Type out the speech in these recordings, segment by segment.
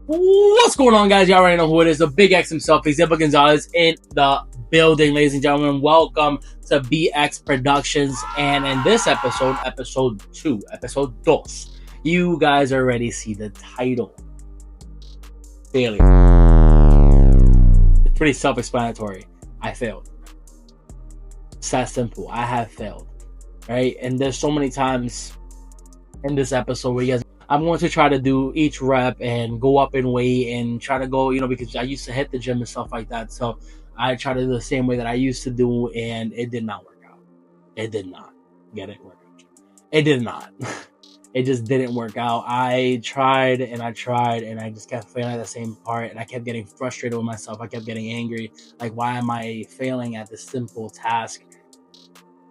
What's going on, guys? Y'all already know who it is. The Big X himself, Xavier Gonzalez, in the building, ladies and gentlemen. Welcome to BX Productions. And in this episode, episode 2, you guys already see the title. Failure. It's pretty self-explanatory. I failed. It's that simple. I have failed. Right? And there's so many times in this episode where you guys, I'm going to try to do each rep and go up in weight and try to go, because I used to hit the gym and stuff like that. So I try to do the same way that I used to do, and it did not work out. It did not work out. It did not. It just didn't work out. I tried and I just kept failing at the same part, and I kept getting frustrated with myself. I kept getting angry. Like, why am I failing at this simple task?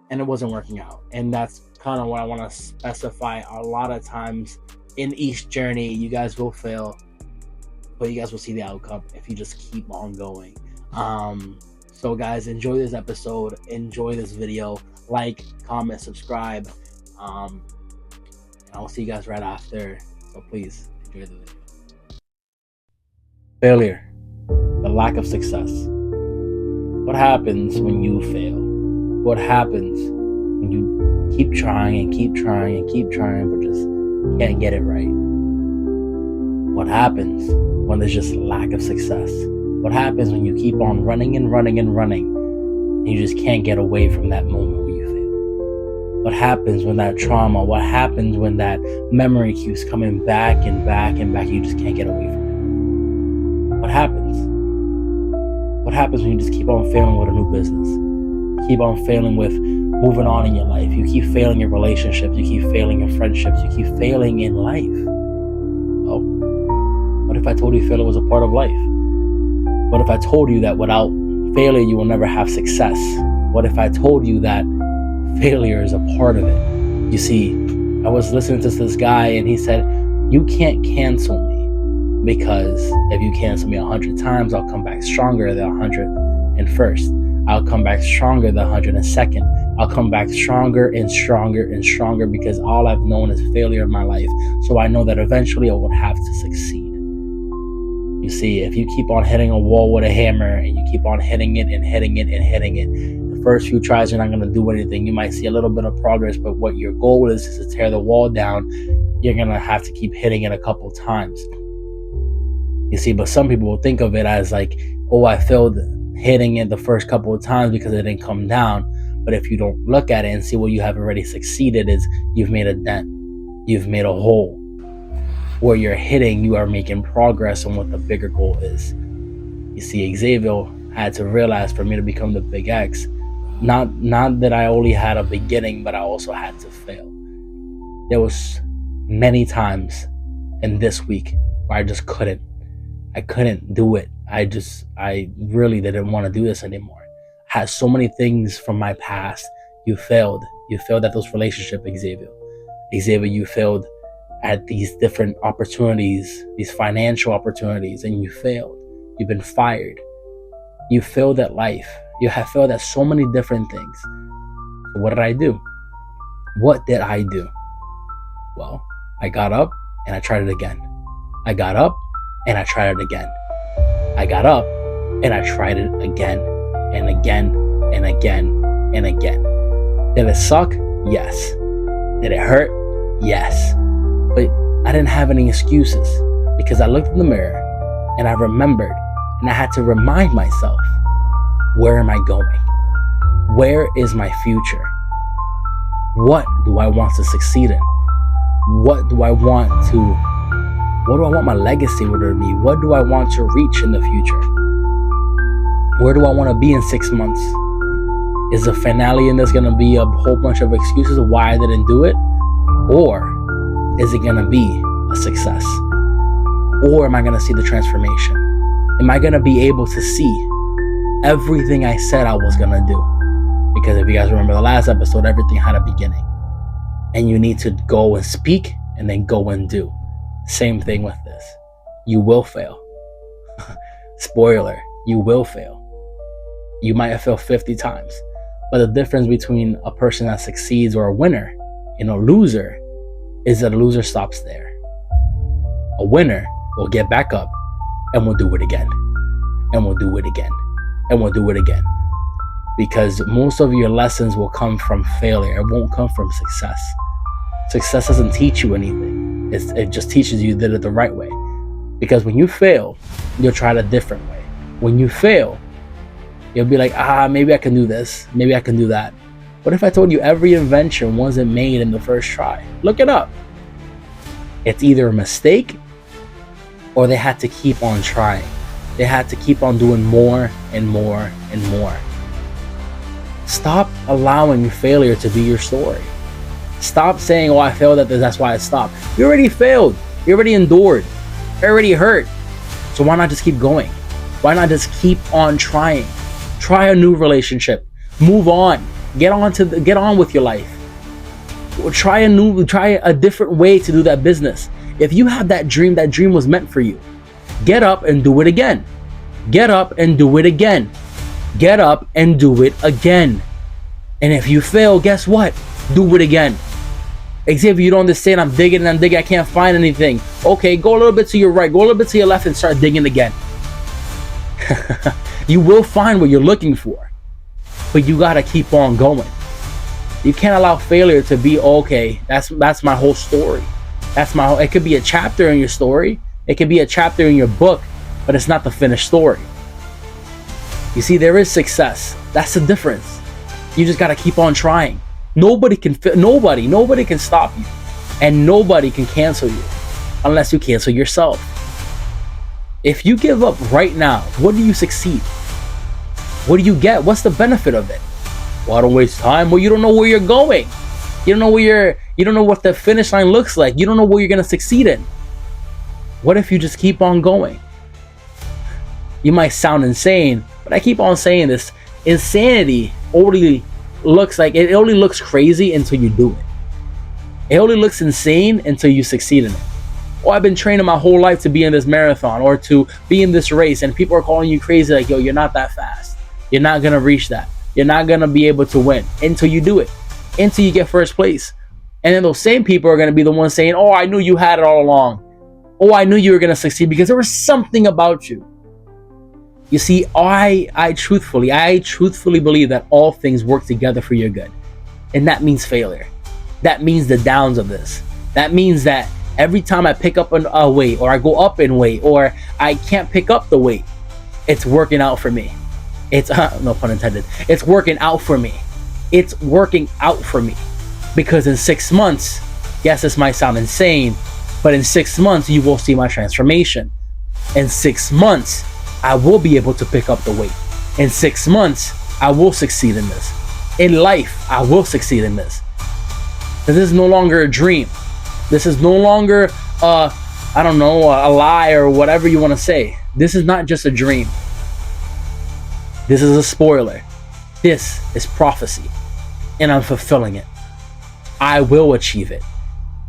And it wasn't working out. And that's kind of what I want to specify. A lot of times in each journey, you guys will fail, but you guys will see the outcome if you just keep on going. So guys, enjoy this episode, enjoy this video, like, comment, subscribe, and I'll see you guys right after. So please enjoy the video. Failure, the lack of success. What happens when you fail? What happens when you keep trying and keep trying and keep trying, but just can't get it right? What happens when there's just lack of success? What happens when you keep on running and running and running, and you just can't get away from that moment where you fail? What happens when that trauma, what happens when that memory keeps coming back and back and back, you just can't get away from it? What happens? What happens when you just keep on failing with a new business? Keep on failing with moving on in your life. You keep failing in relationships. You keep failing in friendships. You keep failing in life. Oh, what if I told you failure was a part of life? What if I told you that without failure, you will never have success? What if I told you that failure is a part of it? You see, I was listening to this guy, and he said, you can't cancel me, because if you cancel me 100 times, I'll come back stronger the 101st. I'll come back stronger the 102nd. I'll come back stronger and stronger and stronger, because all I've known is failure in my life. So I know that eventually I will have to succeed. You see, if you keep on hitting a wall with a hammer, and you keep on hitting it and hitting it and hitting it, the first few tries you're not going to do anything. You might see a little bit of progress, but what your goal is to tear the wall down. You're going to have to keep hitting it a couple times. You see, but some people will think of it as like, oh, I failed hitting it the first couple of times because it didn't come down. But if you don't look at it and see what you have already succeeded is, you've made a dent. You've made a hole. Where you're hitting, you are making progress on what the bigger goal is. You see, Xavier had to realize, for me to become the Big X, not that I only had a beginning, but I also had to fail. There was many times in this week where I just couldn't. I couldn't do it. I really didn't want to do this anymore. I had so many things from my past. You failed. You failed at those relationships, Xavier. Xavier, you failed at these different opportunities, these financial opportunities, and you failed. You've been fired. You failed at life. You have failed at so many different things. So what did I do? What did I do? Well, I got up and I tried it again. I got up and I tried it again. I got up and I tried it again and again and again and again. Did it suck? Yes. Did it hurt? Yes. But I didn't have any excuses, because I looked in the mirror and I remembered, and I had to remind myself, where am I going? Where is my future? What do I want to succeed in? What do I want my legacy to be? What do I want to reach in the future? Where do I want to be in 6 months? Is the finale in this going to be a whole bunch of excuses of why I didn't do it? Or is it going to be a success? Or am I going to see the transformation? Am I going to be able to see everything I said I was going to do? Because if you guys remember the last episode, everything had a beginning. And you need to go and speak and then go and do. Same thing with this. You will fail. Spoiler, you will fail. You might have failed 50 times. But the difference between a person that succeeds or a winner and a loser is that a loser stops there. A winner we'll get back up and we'll do it again. And we'll do it again. And we'll do it again. Because most of your lessons will come from failure. It won't come from success. Success doesn't teach you anything. It just teaches you that it the right way. Because when you fail, you'll try it a different way. When you fail, you'll be like, maybe I can do this. Maybe I can do that. What if I told you every invention wasn't made in the first try? Look it up. It's either a mistake or they had to keep on trying. They had to keep on doing more and more and more. Stop allowing failure to be your story. Stop saying, I failed at this, that's why I stopped. You already failed. You already endured. You already hurt. So why not just keep going? Why not just keep on trying? Try a new relationship. Move on. Get on with your life. Try a different way to do that business. If you have that dream was meant for you. Get up and do it again. Get up and do it again. Get up and do it again. And if you fail, guess what? Do it again. Xavier, you don't understand. I'm digging, I can't find anything. Okay, go a little bit to your right, go a little bit to your left and start digging again. You will find what you're looking for. But you gotta keep on going. You can't allow failure to be, okay, that's my whole story. It could be a chapter in your story. It could be a chapter in your book, but it's not the finished story. You see, there is success. That's the difference. You just gotta keep on trying. Nobody can stop you, and nobody can cancel you unless you cancel yourself. If you give up right now, what do you succeed? What do you get? What's the benefit of it? Well, I don't waste time. Well, you don't know where you're going. You don't know what the finish line looks like. You don't know what you're gonna succeed in. What if you just keep on going? You might sound insane, but I keep on saying this. Insanity only looks crazy until you do it. It only looks insane until you succeed in it. Oh, I've been training my whole life to be in this marathon or to be in this race, and people are calling you crazy, like, yo, you're not that fast. You're not gonna reach that. You're not gonna be able to win until you do it, until you get first place. And then those same people are gonna be the ones saying, oh, I knew you had it all along. Oh, I knew you were gonna succeed because there was something about you. You see, I truthfully believe that all things work together for your good. And that means failure. That means the downs of this. That means that every time I pick up a weight, or I go up in weight, or I can't pick up the weight, it's working out for me. It's, no pun intended, it's working out for me. It's working out for me. Because in 6 months, yes, this might sound insane, but in 6 months, you will see my transformation. In 6 months, I will be able to pick up the weight. In 6 months, I will succeed in this. In life, I will succeed in this. This is no longer a dream. This is no longer, a lie or whatever you want to say. This is not just a dream. This is a spoiler. This is prophecy. And I'm fulfilling it. I will achieve it.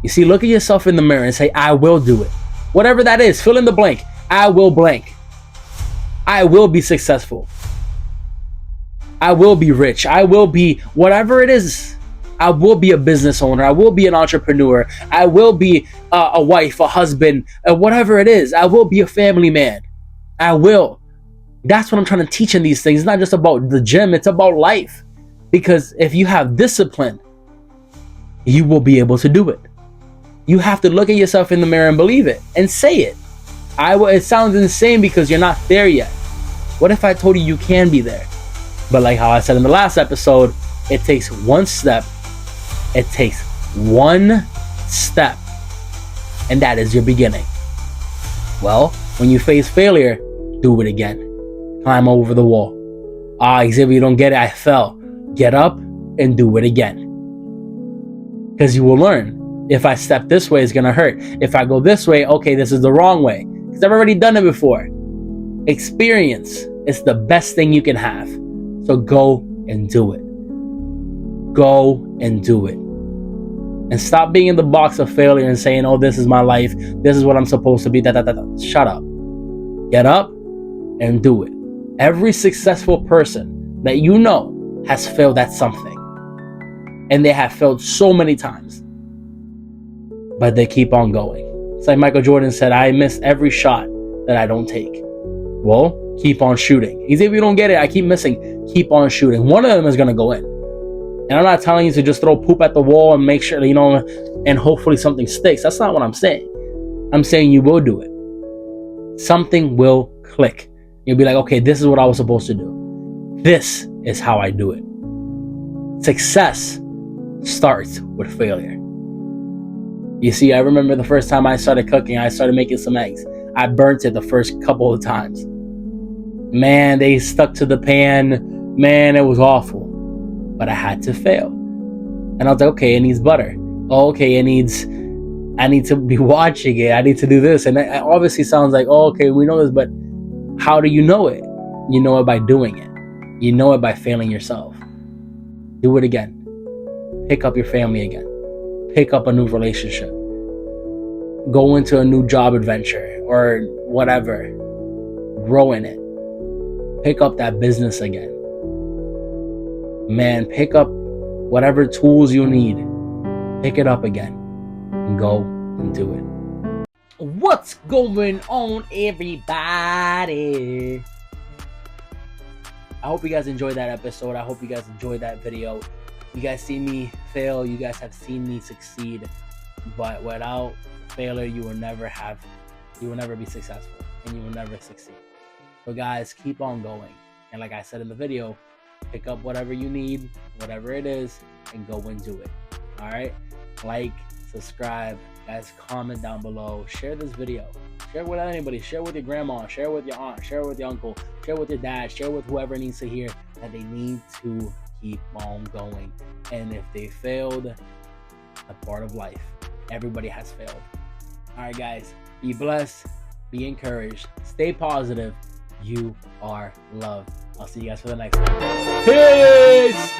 You see, look at yourself in the mirror and say, I will do it. Whatever that is, fill in the blank. I will blank. I will be successful. I will be rich. I will be whatever it is. I will be a business owner. I will be an entrepreneur. I will be a wife, a husband, whatever it is. I will be a family man. I will. That's what I'm trying to teach in these things. It's not just about the gym. It's about life. Because if you have discipline, you will be able to do it. You have to look at yourself in the mirror and believe it and say it. It sounds insane because you're not there yet. What if I told you can be there? But like how I said in the last episode, it takes one step. It takes one step. And that is your beginning. Well, when you face failure, do it again. Climb over the wall. Xavier, you don't get it. I fell. Get up and do it again. Because you will learn. If I step this way, it's going to hurt. If I go this way, okay, this is the wrong way. Because I've already done it before. Experience is the best thing you can have. So go and do it. Go and do it. And stop being in the box of failure and saying, oh, this is my life. This is what I'm supposed to be. Shut up. Get up and do it. Every successful person that you know has failed at something. And they have failed so many times. But they keep on going. It's like Michael Jordan said, I miss every shot that I don't take. Well, keep on shooting. Even if you don't get it, I keep missing. Keep on shooting. One of them is going to go in. And I'm not telling you to just throw poop at the wall and make sure, and hopefully something sticks. That's not what I'm saying. I'm saying you will do it. Something will click. You'll be like, okay, this is what I was supposed to do. This is how I do it. Success starts with failure. You see, I remember the first time I started cooking, I started making some eggs. I burnt it the first couple of times. Man, they stuck to the pan. Man, it was awful. But I had to fail. And I was like, okay, it needs butter. Oh, okay, I need to be watching it. I need to do this. And it obviously sounds like, oh, okay, we know this, but how do you know it? You know it by doing it. You know it by failing yourself. Do it again. Pick up your family again. Pick up a new relationship. Go into a new job adventure or whatever. Grow in it. Pick up that business again. Man, pick up whatever tools you need. Pick it up again and go and do it. What's going on, everybody? I hope you guys enjoyed that episode. I hope you guys enjoyed that video. You guys see me fail. You guys have seen me succeed. But without failure, you will never be successful, and you will never succeed. So guys, keep on going. And like I said in the video, pick up whatever you need, whatever it is, and go and do it. All right? Like, subscribe, guys, comment down below, share this video. Share it with anybody. Share it with your grandma. Share it with your aunt. Share it with your uncle. Share it with your dad. Share it with whoever needs to hear that they need to keep on going. And if they failed, a part of life. Everybody has failed. All right, guys. Be blessed. Be encouraged. Stay positive. You are loved. I'll see you guys for the next one. Peace!